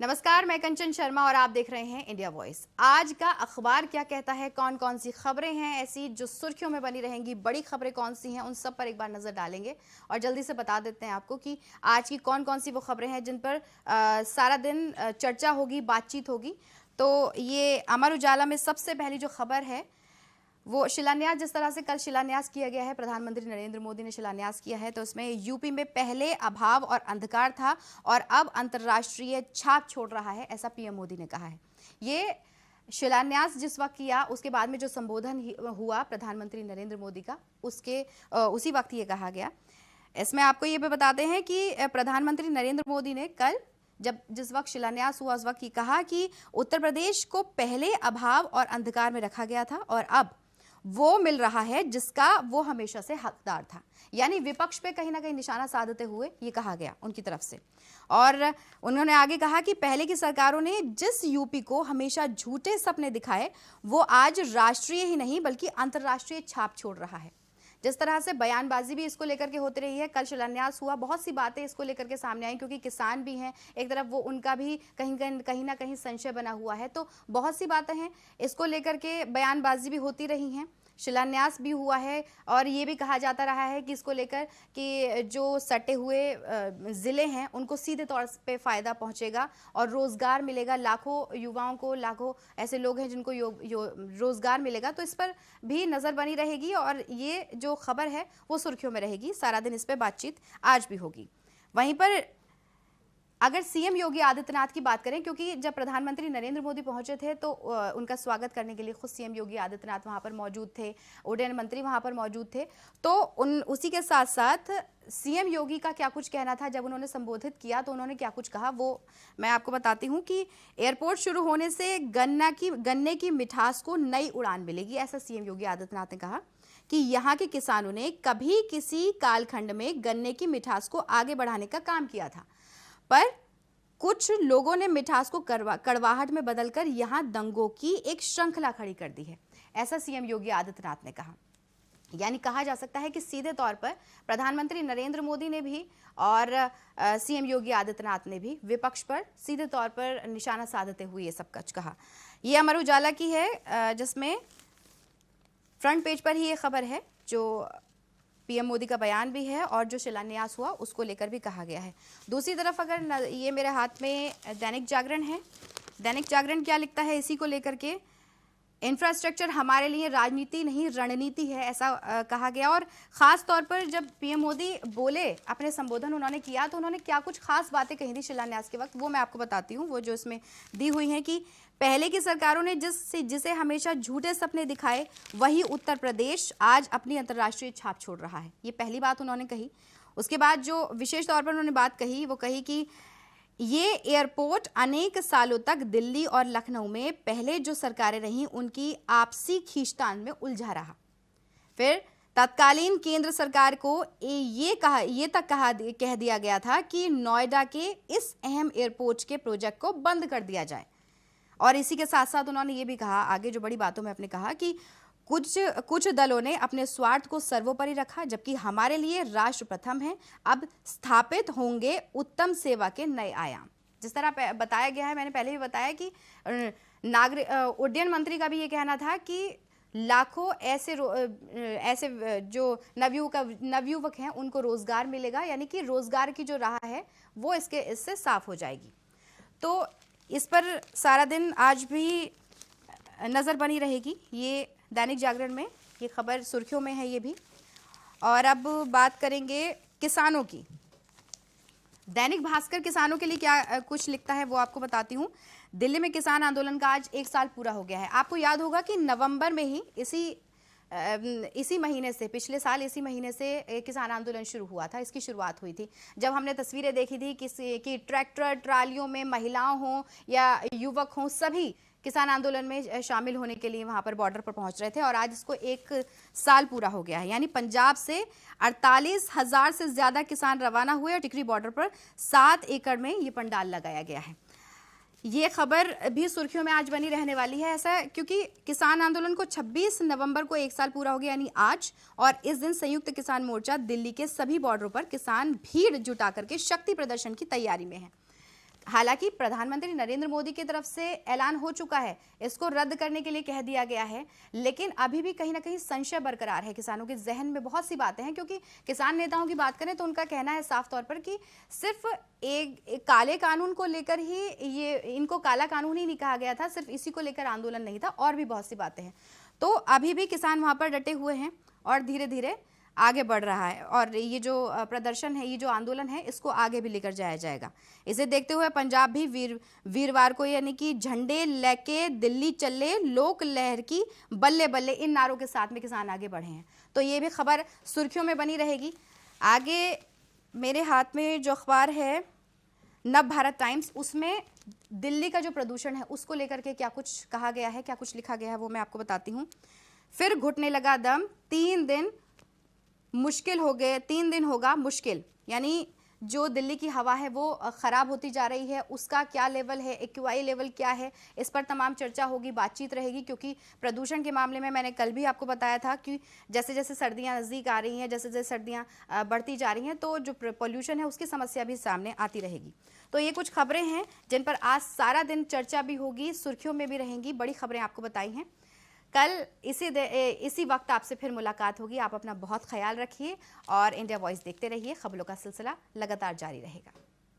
नमस्कार, मैं कंचन शर्मा और आप देख रहे हैं इंडिया वॉइस। आज का अखबार क्या कहता है, कौन कौन सी खबरें हैं ऐसी जो सुर्खियों में बनी रहेंगी, बड़ी खबरें कौन सी हैं, उन सब पर एक बार नजर डालेंगे और जल्दी से बता देते हैं आपको कि आज की कौन कौन सी वो खबरें हैं जिन पर सारा दिन चर्चा होगी, बातचीत होगी। तो ये अमर उजाला में सबसे पहली जो खबर है वो शिलान्यास, जिस तरह से कल शिलान्यास किया गया है, प्रधानमंत्री नरेंद्र मोदी ने शिलान्यास किया है, तो उसमें यूपी में पहले अभाव और अंधकार था और अब अंतर्राष्ट्रीय छाप छोड़ रहा है, ऐसा पीएम मोदी ने कहा है। ये शिलान्यास जिस वक्त किया उसके बाद में जो संबोधन हुआ प्रधानमंत्री नरेंद्र मोदी का, उसके उसी वक्त ये कहा गया। इसमें आपको ये भी बताते हैं कि प्रधानमंत्री नरेंद्र मोदी ने कल जिस वक्त शिलान्यास हुआ उस वक्त ये कहा कि उत्तर प्रदेश को पहले अभाव और अंधकार में रखा गया था और अब वो मिल रहा है जिसका वो हमेशा से हकदार था। यानी विपक्ष पे कहीं ना कहीं निशाना साधते हुए ये कहा गया उनकी तरफ से। और उन्होंने आगे कहा कि पहले की सरकारों ने जिस यूपी को हमेशा झूठे सपने दिखाए वो आज राष्ट्रीय ही नहीं बल्कि अंतर्राष्ट्रीय छाप छोड़ रहा है। जिस तरह से बयानबाजी भी इसको लेकर के होती रही है, कल शिलान्यास हुआ, बहुत सी बातें इसको लेकर के सामने आई क्योंकि किसान भी हैं एक तरफ, वो उनका भी कहीं ना कहीं संशय बना हुआ है। तो बहुत सी बातें हैं, इसको लेकर के बयानबाजी भी होती रही हैं, शिलान्यास भी हुआ है और ये भी कहा जाता रहा है कि इसको लेकर कि जो सटे हुए ज़िले हैं उनको सीधे तौर पे फ़ायदा पहुंचेगा और रोज़गार मिलेगा, लाखों युवाओं को, लाखों ऐसे लोग हैं जिनको रोज़गार मिलेगा। तो इस पर भी नज़र बनी रहेगी और ये जो खबर है वो सुर्खियों में रहेगी, सारा दिन इस पर बातचीत आज भी होगी। वहीं पर अगर सीएम योगी आदित्यनाथ की बात करें, क्योंकि जब प्रधानमंत्री नरेंद्र मोदी पहुंचे थे तो उनका स्वागत करने के लिए खुद सीएम योगी आदित्यनाथ वहां पर मौजूद थे, उड्डयन मंत्री वहां पर मौजूद थे। तो उसी के साथ साथ सीएम योगी का क्या कुछ कहना था जब उन्होंने संबोधित किया, तो उन्होंने क्या कुछ कहा वो मैं आपको बताती हूँ कि एयरपोर्ट शुरू होने से गन्ने की मिठास को नई उड़ान मिलेगी, ऐसा सीएम योगी आदित्यनाथ ने कहा कि यहाँ के किसानों ने कभी किसी कालखंड में गन्ने की मिठास को आगे बढ़ाने का काम किया था, पर कुछ लोगों ने मिठास को कड़वाहट में बदलकर यहां दंगों की एक श्रृंखला खड़ी कर दी है, ऐसा सीएम योगी आदित्यनाथ ने कहा। यानी कहा जा सकता है कि सीधे तौर पर प्रधानमंत्री नरेंद्र मोदी ने भी और सीएम योगी आदित्यनाथ ने भी विपक्ष पर सीधे तौर पर निशाना साधते हुए ये सब कुछ कहा। ये अमर उजाला की है जिसमें फ्रंट पेज पर ही ये खबर है, जो पीएम मोदी का बयान भी है और जो शिलान्यास हुआ उसको लेकर भी कहा गया है। दूसरी तरफ अगर ये मेरे हाथ में दैनिक जागरण है, दैनिक जागरण क्या लिखता है इसी को लेकर के, इंफ्रास्ट्रक्चर हमारे लिए राजनीति नहीं रणनीति है, ऐसा कहा गया। और ख़ास तौर पर जब पीएम मोदी बोले, अपने संबोधन उन्होंने किया, तो उन्होंने क्या कुछ खास बातें कही थी शिलान्यास के वक्त, वो मैं आपको बताती हूँ। वो जो इसमें दी हुई हैं कि पहले की सरकारों ने जिसे हमेशा झूठे सपने दिखाए वही उत्तर प्रदेश आज अपनी अंतर्राष्ट्रीय छाप छोड़ रहा है, ये पहली बात उन्होंने कही। उसके बाद जो विशेष तौर पर उन्होंने बात कही वो कही कि ये एयरपोर्ट अनेक सालों तक दिल्ली और लखनऊ में पहले जो सरकारें रहीं उनकी आपसी खींचतान में उलझा रहा। फिर तत्कालीन केंद्र सरकार को ये तक कह दिया गया था कि नोएडा के इस अहम एयरपोर्ट के प्रोजेक्ट को बंद कर दिया जाए। और इसी के साथ साथ उन्होंने ये भी कहा, आगे जो बड़ी बातों में अपने कहा कि कुछ दलों ने अपने स्वार्थ को सर्वोपरि रखा जबकि हमारे लिए राष्ट्र प्रथम है, अब स्थापित होंगे उत्तम सेवा के नए आयाम। जिस तरह बताया गया है, मैंने पहले भी बताया कि उड्डयन मंत्री का भी ये कहना था कि लाखों ऐसे जो नवयुवक हैं उनको रोजगार मिलेगा, यानी कि रोजगार की जो राह है वो इससे साफ हो जाएगी। तो इस पर सारा दिन आज भी नज़र बनी रहेगी। ये दैनिक जागरण में ये खबर सुर्खियों में है ये भी। और अब बात करेंगे किसानों की। दैनिक भास्कर किसानों के लिए क्या कुछ लिखता है वो आपको बताती हूँ। दिल्ली में किसान आंदोलन का आज 1 साल पूरा हो गया है। आपको याद होगा कि नवंबर में ही इसी महीने से, पिछले साल इसी महीने से किसान आंदोलन शुरू हुआ था, इसकी शुरुआत हुई थी। जब हमने तस्वीरें देखी थी कि ट्रैक्टर ट्रालियों में महिलाओं हों या युवक हों, सभी किसान आंदोलन में शामिल होने के लिए वहां पर बॉर्डर पर पहुंच रहे थे और आज इसको 1 साल पूरा हो गया है। यानी पंजाब से 48,000 से ज़्यादा किसान रवाना हुए और टिकरी बॉर्डर पर 7 एकड़ में ये पंडाल लगाया गया है। ये खबर भी सुर्खियों में आज बनी रहने वाली है, ऐसा क्योंकि किसान आंदोलन को 26 नवंबर को 1 साल पूरा हो गया, यानी आज। और इस दिन संयुक्त किसान मोर्चा दिल्ली के सभी बॉर्डरों पर किसान भीड़ जुटा करके शक्ति प्रदर्शन की तैयारी में है। हालांकि प्रधानमंत्री नरेंद्र मोदी की तरफ से ऐलान हो चुका है, इसको रद्द करने के लिए कह दिया गया है, लेकिन अभी भी कहीं ना कहीं संशय बरकरार है किसानों के जहन में। बहुत सी बातें हैं, क्योंकि किसान नेताओं की बात करें तो उनका कहना है साफ तौर पर कि सिर्फ एक काले कानून को लेकर ही ये इनको काला कानून ही नहीं कहा गया था, सिर्फ इसी को लेकर आंदोलन नहीं था, और भी बहुत सी बातें हैं। तो अभी भी किसान वहां पर डटे हुए हैं और धीरे धीरे आगे बढ़ रहा है, और ये जो प्रदर्शन है, ये जो आंदोलन है, इसको आगे भी लेकर जाया जाएगा। इसे देखते हुए पंजाब भी वीरवार को यानी कि झंडे लेके दिल्ली चले, लोक लहर की बल्ले बल्ले, इन नारों के साथ में किसान आगे बढ़े हैं। तो ये भी खबर सुर्खियों में बनी रहेगी। आगे मेरे हाथ में जो अखबार है नव भारत टाइम्स, उसमें दिल्ली का जो प्रदूषण है उसको लेकर के क्या कुछ कहा गया है, क्या कुछ लिखा गया है, वो मैं आपको बताती हूँ। फिर घुटने लगा दम, 3 दिन मुश्किल हो गए, 3 दिन होगा मुश्किल, यानी जो दिल्ली की हवा है वो ख़राब होती जा रही है, उसका क्या लेवल है, एक्यूआई लेवल क्या है, इस पर तमाम चर्चा होगी, बातचीत रहेगी। क्योंकि प्रदूषण के मामले में मैंने कल भी आपको बताया था कि जैसे जैसे सर्दियां नज़दीक आ रही हैं, जैसे जैसे सर्दियां बढ़ती जा रही हैं, तो जो पोल्यूशन है उसकी समस्या भी सामने आती रहेगी। तो ये कुछ खबरें हैं जिन पर आज सारा दिन चर्चा भी होगी, सुर्खियों में भी रहेंगी, बड़ी खबरें आपको बताई हैं। कल इसी वक्त आपसे फिर मुलाकात होगी। आप अपना बहुत ख्याल रखिए और इंडिया वॉइस देखते रहिए। खबरों का सिलसिला लगातार जारी रहेगा।